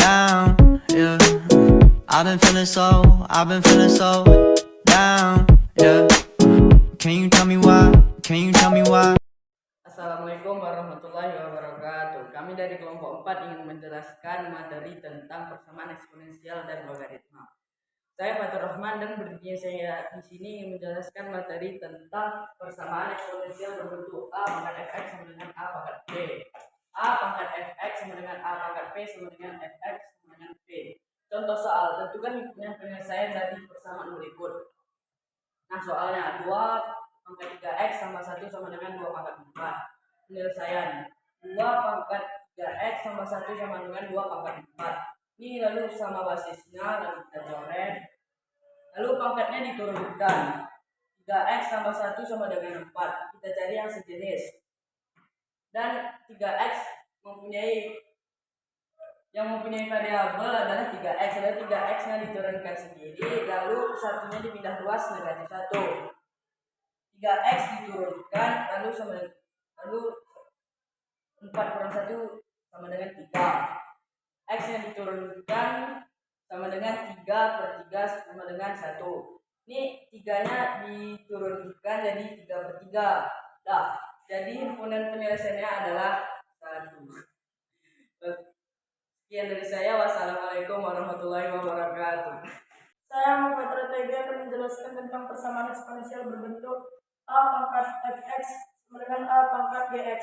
down, yeah. I've been feeling so down, yeah. Can you tell me why? Can you tell me why? Assalamualaikum warahmatullahi wabarakatuh. Kami dari kelompok 4 ingin menjelaskan materi tentang persamaan eksponensial dan logaritma. Saya Fatur Rahman dan berdiri saya di sini ingin menjelaskan materi tentang persamaan eksponensial berbentuk a pangkat fx sama dengan a pangkat b. A pangkat fx sama dengan a pangkat p sama dengan fx sama dengan p. Contoh soal, tentukan himpunan penyelesaian dari persamaan berikut. Nah, soalnya 2 pangkat 3x tambah 1 sama dengan 2 pangkat 4. Penyelesaian 2 pangkat 3x tambah 1 sama dengan 2 pangkat 4. Ini lalu sama basisnya, lalu kita coret. Lalu pangkatnya diturunkan. 3x tambah 1 sama dengan 4. Kita cari yang sejenis. Dan 3x mempunyai variabel adalah 3x. Lalu 3x nya diturunkan sendiri, lalu satunya dipindah luas negatif 1. 3x diturunkan, lalu 4 kurang 1 sama dengan 3. X yang diturunkan sama dengan 3 per 3 sama dengan 1. Ini 3 nya diturunkan jadi 3 per 3. Nah, jadi himpunan penyelesaiannya adalah 1. Sekian dari saya. Wassalamualaikum warahmatullahi wabarakatuh. Saya Muhammad Tg akan menjelaskan tentang persamaan eksponensial berbentuk a pangkat fx sama dengan a pangkat gx.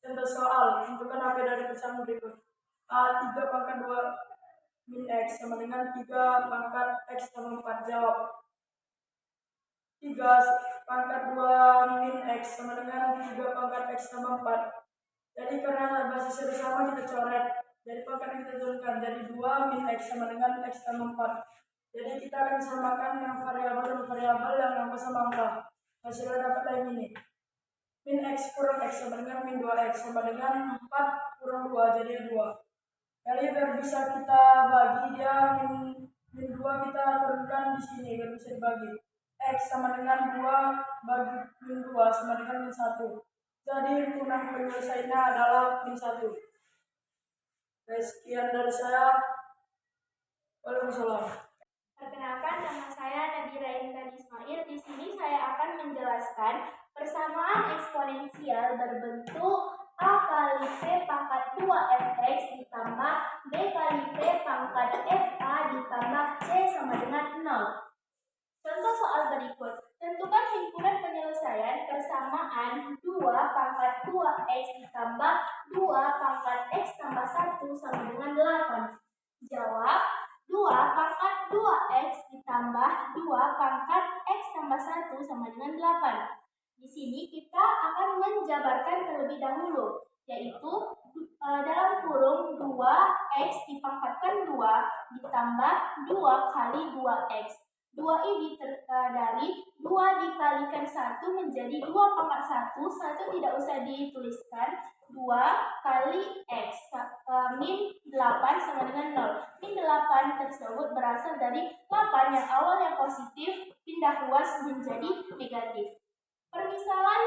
Contoh soal, tentukan AP dari persamaan berikut. A 3 pangkat 2 min x sama dengan 3 pangkat x tambah 4. Jawab. 3 pangkat 2 min x sama dengan 3 pangkat x tambah 4. Jadi karena basisnya sama kita coret. Jadi pangkat kita turunkan. Jadi 2 min x sama dengan x tambah 4. Jadi kita akan samakan yang variabel dan variabel yang angka sama angka. Hasilnya dapatlah yang ini. Min x kurang x sama dengan min 2x sama dengan 4 kurang 2 jadi 2. Jadi biar bisa kita bagi dia min 2 kita turunkan di sini biar bisa dibagi. X sama dengan 2 bagi min 2 sama dengan min 1. Jadi himpunan penyelesaiannya adalah min 1. Sekian dari saya. Waalaikumsalam. Perkenalkan, nama saya Nadira Intan Ismail. Di sini saya akan menjelaskan persamaan eksponensial berbentuk a kali p pangkat 2fx ditambah b kali p pangkat fa ditambah c sama dengan 0. Contoh soal berikut. Tentukan himpunan penyelesaian persamaan 2 pangkat 2x ditambah 2 pangkat x tambah 1 sama dengan 8. Jawab. 2 pangkat 2x ditambah 2 pangkat x tambah 1 sama dengan 8. Di sini kita akan menjabarkan terlebih dahulu, yaitu dalam kurung 2x dipangkatkan 2 ditambah 2 kali 2x. 2 ini dari 2 dikalikan 1 menjadi 2 pangkat 1. 1 tidak usah dituliskan. 2 kali x min 8 sama dengan 0. Min 8 tersebut berasal dari 8 yang awalnya positif pindah luas menjadi negatif. Permisalan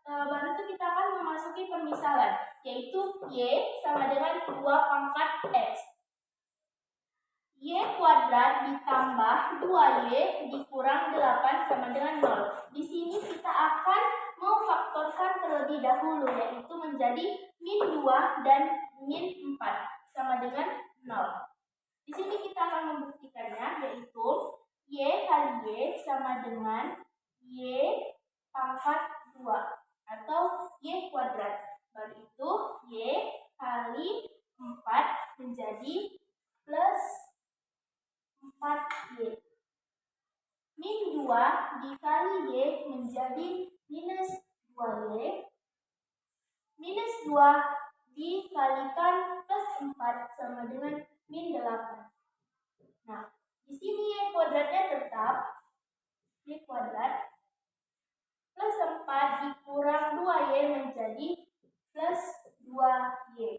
baru itu kita akan memasuki permisalan, yaitu y sama dengan 2 pangkat x. Y kuadrat ditambah 2y dikurang 8 sama dengan 0. Di sini kita akan memfaktorkan terlebih dahulu, yaitu menjadi min 2 dan min 4 sama dengan 0. Di sini kita akan membuktikannya, yaitu y kali y sama dengan y pangkat 2 atau y kuadrat. Baru itu y kali 4 menjadi plus 4y. Min 2 dikali y menjadi minus 2y. Minus 2 dikalikan plus 4 sama dengan min 8. Nah, di sini y kuadratnya tetap y kuadrat plus 4 dikurang 2y menjadi plus 2y.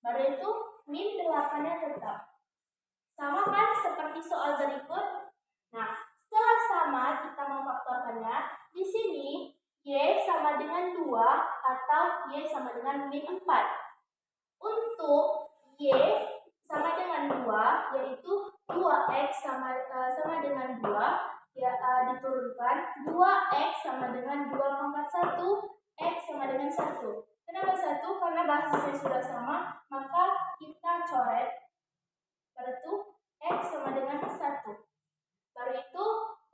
Baru itu min 8-nya tetap. Sama kan seperti soal berikut. Nah, setelah sama kita memfaktorkannya. Di sini y sama dengan 2 atau y sama dengan min 4. Untuk y sama yaitu 2x sama dengan 2, ya, diturunkan 2x sama dengan 2 pangkat 1, x sama dengan 1. Kenapa 1? Karena basisnya sudah sama, maka kita coret. Baru itu x sama dengan 1. Baru itu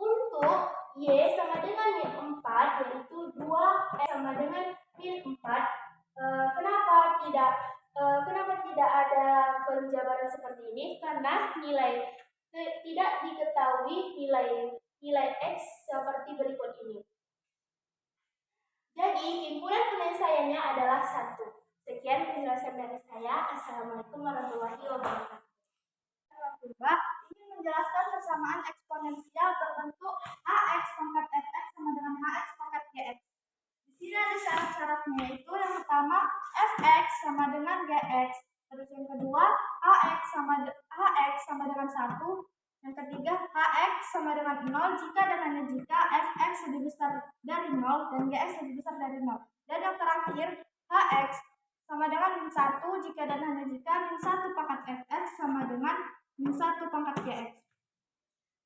untuk y sama dengan min 4, yaitu 2x sama dengan min 4. Kenapa tidak ada penjabaran seperti ini? Karena tidak diketahui nilai x seperti berikut ini. Jadi himpunan penyelesaiannya adalah 1. Sekian penjelasan dari saya. Assalamualaikum warahmatullahi wabarakatuh. Mbak, ini menjelaskan persamaan eksponensial berbentuk ax pangkat fx sama dengan ax pangkat gx. Di sini ada syarat-syaratnya, yaitu yang pertama fx sama dengan gx, terus yang kedua ax sama dengan 1, yang ketiga hx sama dengan 0 jika dan hanya jika fx lebih besar dari 0 dan gx lebih besar dari 0, dan yang terakhir hx sama dengan min 1 jika dan hanya jika min 1 pangkat fx sama dengan min 1 pangkat gx.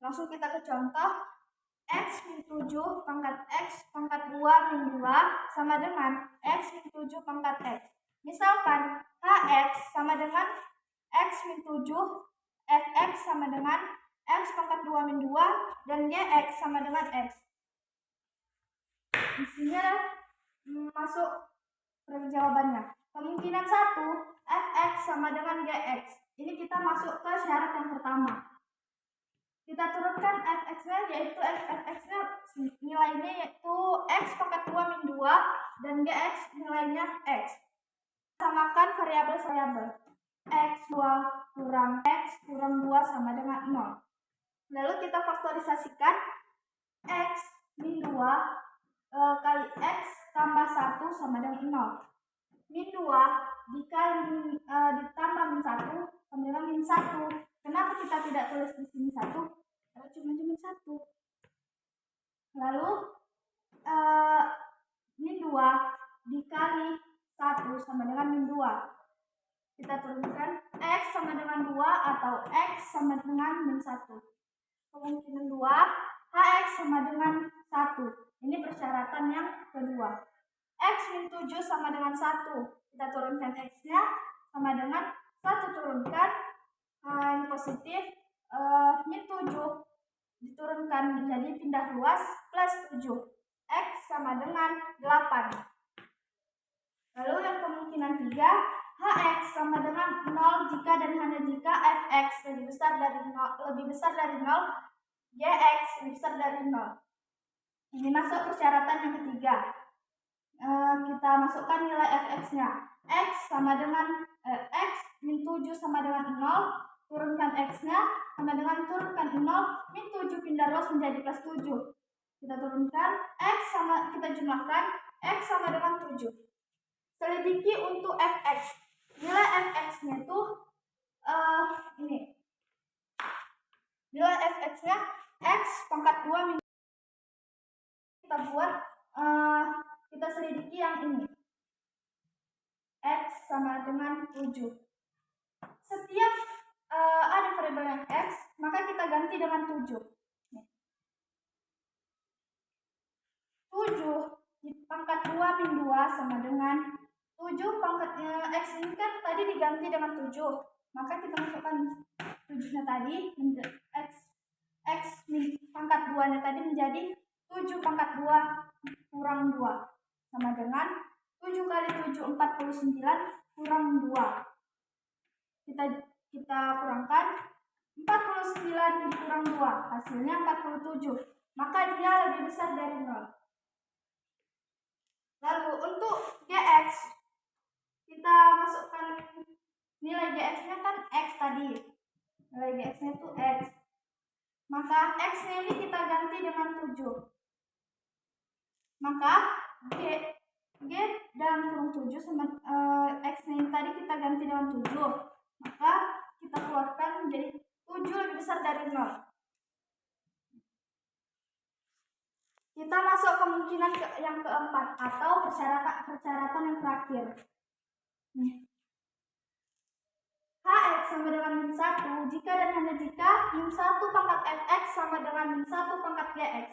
Langsung kita ke contoh. X min 7 pangkat x pangkat 2 min 2 sama dengan x min 7 pangkat x. Misalkan hx sama dengan x min 7, fx sama dengan x pangkat 2 min 2, dan gx sama dengan x. Di sini masuk jawabannya. Kemungkinan 1, fx sama dengan gx. Ini kita masuk ke syarat yang pertama. Kita turunkan fx-nya, yaitu fx-nya nilainya yaitu x pangkat 2 min 2 dan gx nilainya x. Samakan variabel-variabel. X2 kurang x kurang 2 sama dengan 0. Lalu kita faktorisasikan x min 2 kali x tambah 1 sama dengan 0. Min 2 dikali ditambah min 1 sama dengan min 1. Kenapa kita tidak tulis di sini 1? Karena cuma 1. Lalu min 2 dikali 1 sama dengan min 2. Kita turunkan x sama dengan 2 atau x sama dengan min 1. Kemungkinan 2, hx sama dengan 1. Ini persyaratan yang kedua. X min 7 sama dengan 1. Kita turunkan x-nya sama dengan 1 turunkan yang positif, min 7 diturunkan menjadi pindah luas plus 7. X sama dengan 8. Lalu yang kemungkinan 3, hx sama dengan 0 jika dan hanya jika fx lebih besar dari 0, gx lebih besar dari 0. Ini masuk persyaratan yang ketiga. Kita masukkan nilai fx-nya. X sama dengan x min 7 sama dengan 0, turunkan x-nya sama dengan turunkan 0, min 7 pindah luas menjadi plus 7. Kita turunkan kita jumlahkan x sama dengan 7. Selidiki untuk fx. Nilai fx-nya itu ini. Nilai fx-nya x pangkat 2 min. Kita buat kita selidiki yang ini. X sama dengan 7. Setiap ada variabel yang x, maka kita ganti dengan 7. 7 pangkat 2 min 2 sama dengan 7 pangkatnya x ini kan tadi diganti dengan 7. Maka kita masukkan 7-nya tadi x min pangkat 2-nya tadi menjadi 7 pangkat 2 kurang 2 sama dengan 7 kali 7 49 kurang 2. Kita kurangkan 49 dikurang 2, hasilnya 47. Maka dia lebih besar dari 0. Lalu untuk gx, kita masukkan nilai gx-nya kan x tadi. Nilai gx-nya itu x. Maka x-nya ini kita ganti dengan 7. Maka g dan kurang 7 sama x-nya ini tadi kita ganti dengan 7. Maka kita keluarkan menjadi 7 lebih besar dari 0. Kita masuk kemungkinan yang keempat atau persyaratan yang terakhir. H hx sama dengan min 1 jika dan hanya jika min 1 pangkat fx sama dengan min 1 pangkat gx.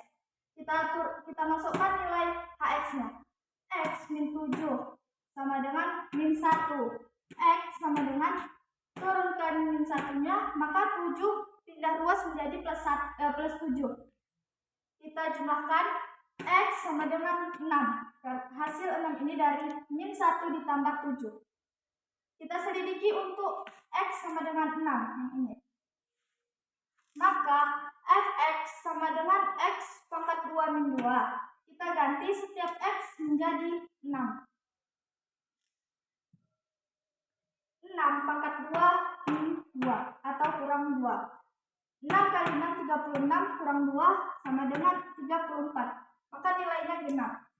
Kita masukkan nilai hx-nya. X min 7 sama dengan min 1. X sama dengan turunkan min 1-nya, maka 7 pindah ruas menjadi plus 7. Kita jumlahkan X sama dengan 6. Hasil 6 ini dari min 1 ditambah 7. Kita selidiki untuk X sama dengan 6 yang ini. Maka fx sama dengan X pangkat 2 min 2. Kita ganti setiap X menjadi 6. 6 pangkat 2 min 2 atau kurang 2. 6 kali 6 36 kurang 2 sama dengan 34. Maka nilainya genap.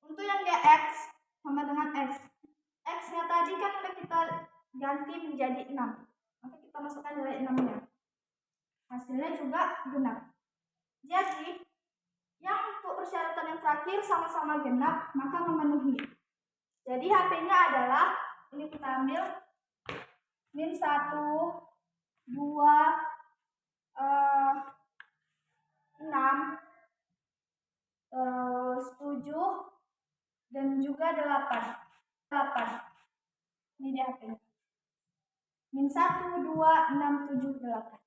Untuk yang gx sama dengan x. X-nya tadi kan udah kita ganti menjadi 6. Maka kita masukkan nilai 6-nya. Hasilnya juga genap. Jadi, yang untuk persyaratan yang terakhir sama-sama genap, maka memenuhi. Jadi HP-nya adalah, ini kita ambil min 1, 2, 6, terus 7, dan juga 8. Ini dia HP-nya. Min 1, 2, 6, 7, 8.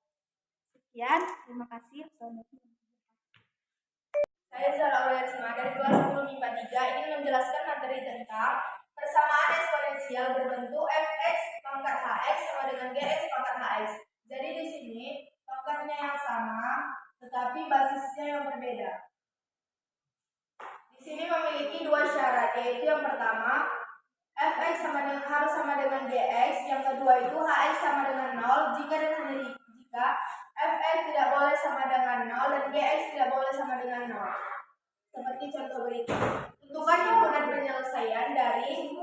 Sekian, terima kasih. Saya Zara Auliatsma dari kelas 10 MIPA 3 ingin menjelaskan materi tentang persamaan eksponensial berbentuk fx pangkat hx sama dengan gx pangkat hx. Jadi di sini pangkatnya yang sama, tetapi basisnya yang berbeda. Di sini memiliki dua syarat, yaitu yang pertama fx harus sama dengan gx, yang kedua itu hx sama dengan 0 jika dan hanya jika fx tidak boleh sama dengan 0 dan gx tidak boleh sama dengan 0. Seperti contoh berikut. Tentukan himpunan penyelesaian dari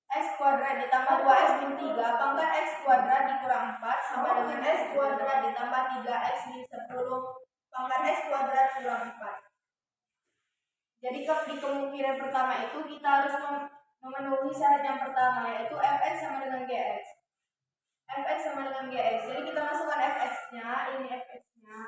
x kuadrat ditambah 2x min 3 pangkat x kuadrat dikurang 4 sama dengan x kuadrat ditambah 3x min 10 pangkat x kuadrat kurang 4. Jadi di kemungkinan pertama itu kita harus memenuhi syarat yang pertama, yaitu fx sama dengan gx. Fx sama dengan gx. Jadi kita masukkan fx-nya, ini fx-nya.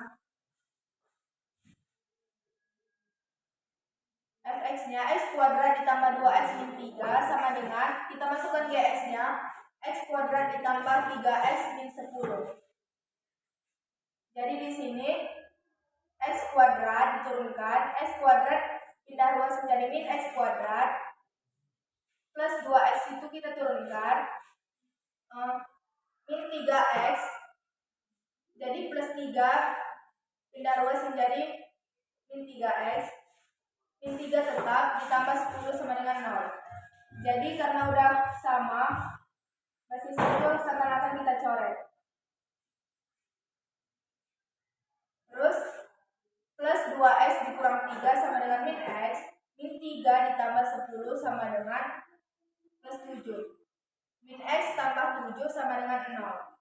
Fx-nya x kuadrat ditambah 2x min 3 sama dengan, kita masukkan gx-nya, x kuadrat ditambah 3x min 10. Jadi di sini x kuadrat diturunkan, x kuadrat pindah ruas menjadi min x kuadrat plus 2x itu kita turunkan min 3x, jadi plus 3 pindah ruas menjadi min 3x, min 3 tetap ditambah 10 sama dengan 0. Jadi karena udah sama, basis itu seakan-akan kita coret. Terus plus 2x dikurang 3 sama dengan min x, min 3 ditambah 10 sama dengan plus 7. Min x tambah 7 sama dengan 0.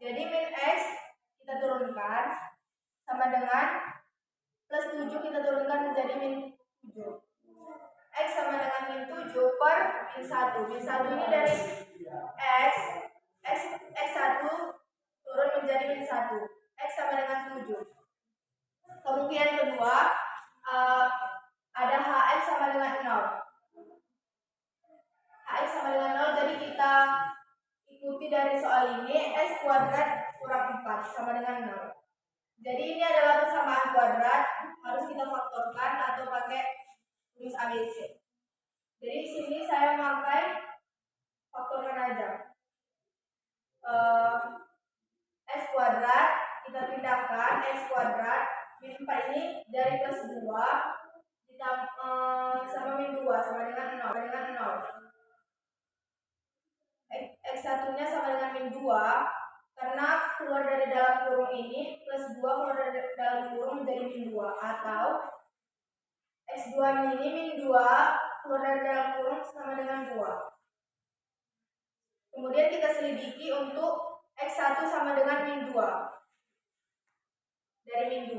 Jadi min x kita turunkan sama dengan plus 7 kita turunkan menjadi min 7. X sama dengan min 7 per min 1. Min 1 ini dari x1 turun menjadi min 1. X sama dengan 7. Kemungkinan kedua, ada hx sama dengan 0. Hx sama dengan 0, jadi kita ikuti dari soal ini, x kuadrat kurang 4 sama dengan 0. Jadi ini adalah persamaan kuadrat, harus kita faktorkan atau pakai tulis ABC. Jadi di sini saya memakai faktorkan aja. X kuadrat kita pindahkan, x kuadrat min 4 ini dari plus 2 ditambah sama min 2 sama dengan 0. X1 nya sama dengan min 2 karena keluar dari dalam kurung ini plus 2 keluar dari dalam kurung menjadi min 2, atau X2 ini min 2 keluar dari dalam kurung sama dengan 2. Kemudian kita selidiki untuk X1 sama dengan min 2 dari min 2.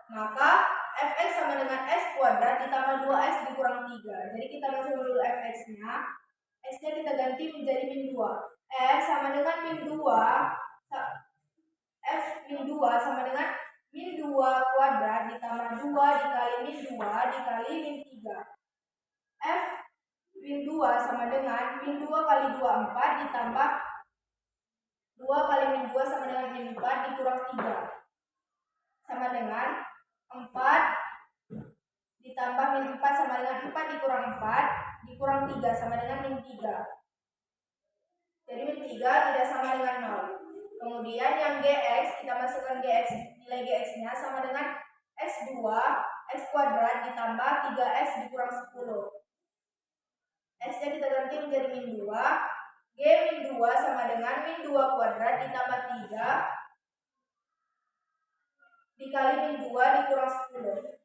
Maka fx sama dengan x kuadrat ditambah 2x dikurang 3. Jadi kita masuk dulu fx-nya. X-nya kita ganti menjadi min 2. F sama dengan min 2. F min 2 sama dengan min 2 kuadrat ditambah 2 dikali min 2 dikali min 3. F min 2 sama dengan min 2 kali 2 4 ditambah 2 kali min 2 sama dengan min 4 dikurang 3 sama dengan 4 ditambah min 4 sama dengan 4 dikurang 4 dikurang 3 sama dengan min 3. Jadi min 3 tidak sama dengan 0. Kemudian yang Gx kita masukkan Gx, nilai Gx-nya sama dengan X2 X kuadrat ditambah 3X dikurang 10. X-nya kita ganti menjadi min 2. G min 2 sama dengan min 2 kuadrat ditambah 3 dikali min 2 dikurang 10.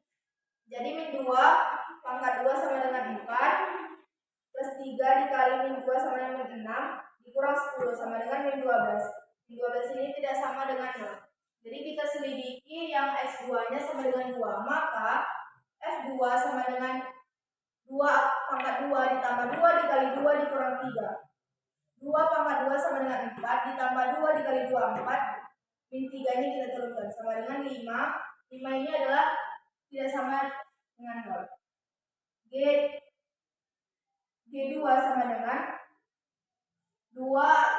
Jadi min 2 pangkat 2 sama dengan 4 plus 3 dikali min 2 sama dengan min 6 dikurang 10 sama dengan min 12. Min 12 ini tidak sama dengan 0. Jadi kita selidiki yang X2 nya sama dengan 2. Maka F2 sama dengan 2 pangkat 2 ditambah 2 dikali 2 dikurang 3. 2 pangkat 2 sama dengan 4 ditambah 2 dikali 2 4. Min 3 nya kita turunkan sama dengan 5. 5 ini adalah tidak sama dengan 0. G2 sama dengan 2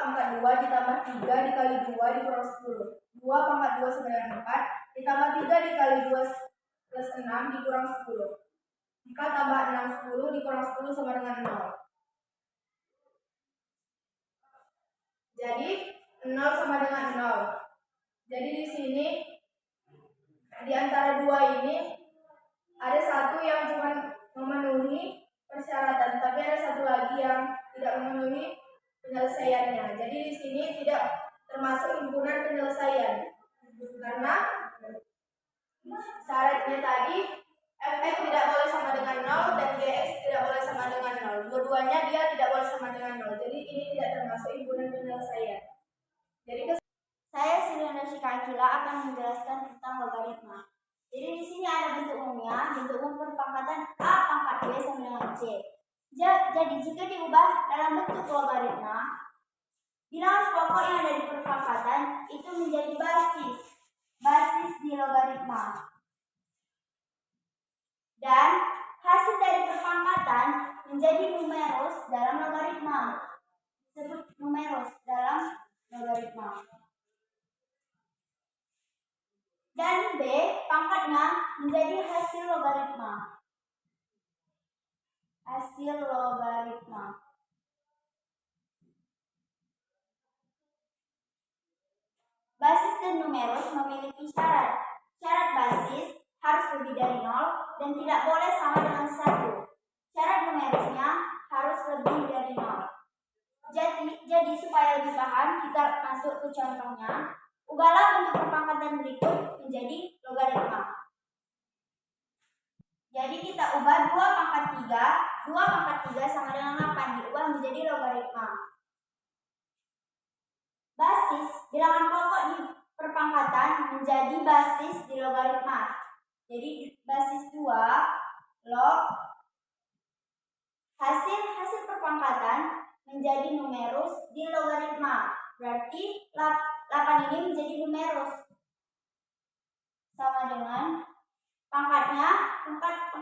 pangkat 2 ditambah 3 dikali 2 dikurang 10. 2 pangkat 2 sama dengan 4 ditambah 3 dikali 2 plus 6 dikurang 10. 4 tambah 6 10 dikurang 10 sama dengan 0. Jadi 0 sama dengan 0. Jadi di sini di antara dua ini ada satu yang cuma memenuhi persyaratan, tapi ada satu lagi yang tidak memenuhi penyelesaiannya. Jadi di sini tidak termasuk himpunan penyelesaian karena syaratnya tadi Fx tidak boleh sama dengan 0 dan Gx tidak boleh sama dengan 0. Dua-duanya dia tidak boleh sama dengan 0. Jadi ini tidak termasuk himpunan penyelesaian. Jadi Saya Siliana Shikakila akan menjelaskan tentang logaritma. Jadi di sini ada bentuk umumnya, bentuk umum perpangkatan A pangkat B sama dengan C. Jadi jika diubah dalam bentuk logaritma, bilangan pokok yang ada di perpangkatan itu menjadi basis di logaritma. Dan hasil dari perpangkatan menjadi numeros dalam logaritma. Disebut numeros dalam logaritma. Dan B pangkatnya menjadi hasil logaritma. Hasil logaritma. Basis dan numeros memiliki syarat. Syarat basis harus lebih dari 0 dan tidak boleh sama dengan 1. Syarat numerosnya harus lebih dari 0. Jadi supaya lebih paham, kita masuk ke contohnya. Ubahlah bentuk perpangkatan berikut menjadi logaritma. Jadi kita ubah 2 pangkat 3. 2 pangkat 3 sama dengan 8 diubah menjadi logaritma. Basis bilangan pokok di perpangkatan menjadi basis di logaritma. Jadi basis 2 log hasil perpangkatan menjadi numeros di logaritma. Berarti 8 ini menjadi numeros. Sama dengan pangkatnya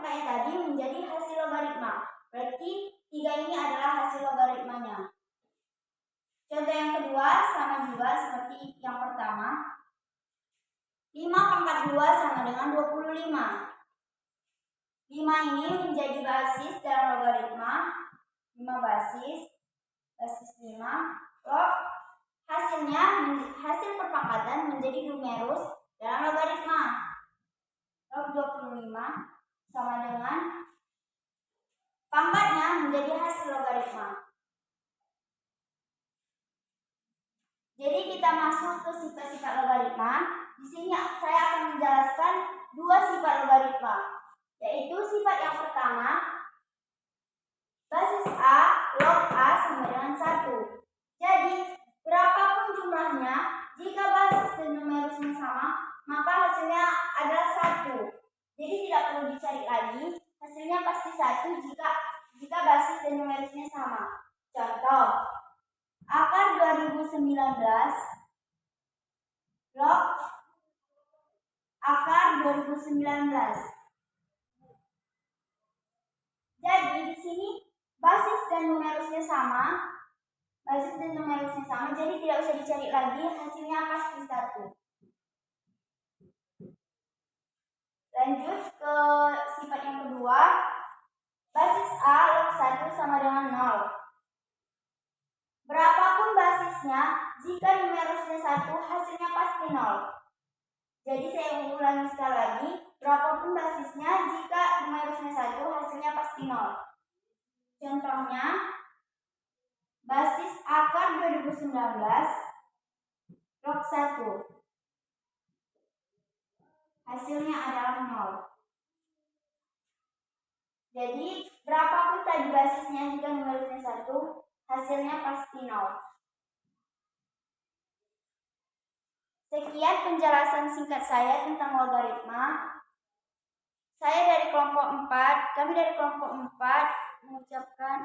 tadi menjadi hasil logaritma. Berarti 3 ini adalah hasil logaritmanya. Contoh yang kedua sama juga seperti yang pertama. 5 pangkat 2 sama dengan 25. 5 ini menjadi basis dalam logaritma. 5 basis 5 log hasil perpangkatan menjadi numeros dalam logaritma. Log 25 sama dengan pangkatnya menjadi hasil logaritma. Jadi kita masuk ke sifat-sifat logaritma. Di sini saya akan menjelaskan 2 sifat logaritma, yaitu sifat yang pertama, basis A log A sama dengan 1. Jadi berapapun jumlahnya, jika basis dan numerosnya sama, maka hasilnya adalah 1. Jadi tidak perlu dicari lagi, hasilnya pasti 1 jika basis dan numerosnya sama. log akar 2019. Jadi di sini basis dan numerusnya sama. Jadi tidak usah dicari lagi, hasilnya pasti 1. Lanjut ke sifat yang kedua. Basis A log 1 sama dengan 0. Berapapun basisnya, jika numerusnya 1, hasilnya pasti 0. Jadi saya ulangi sekali lagi, berapapun basisnya, jika numerusnya 1, hasilnya pasti 0. Contohnya, basis akar 2019 log 1. Hasilnya adalah 0. Jadi, berapapun tadi basisnya jika numerusnya 1, hasilnya pasti 0. Sekian penjelasan singkat saya tentang logaritma. Saya dari kelompok 4, kami dari kelompok 4 mengucapkan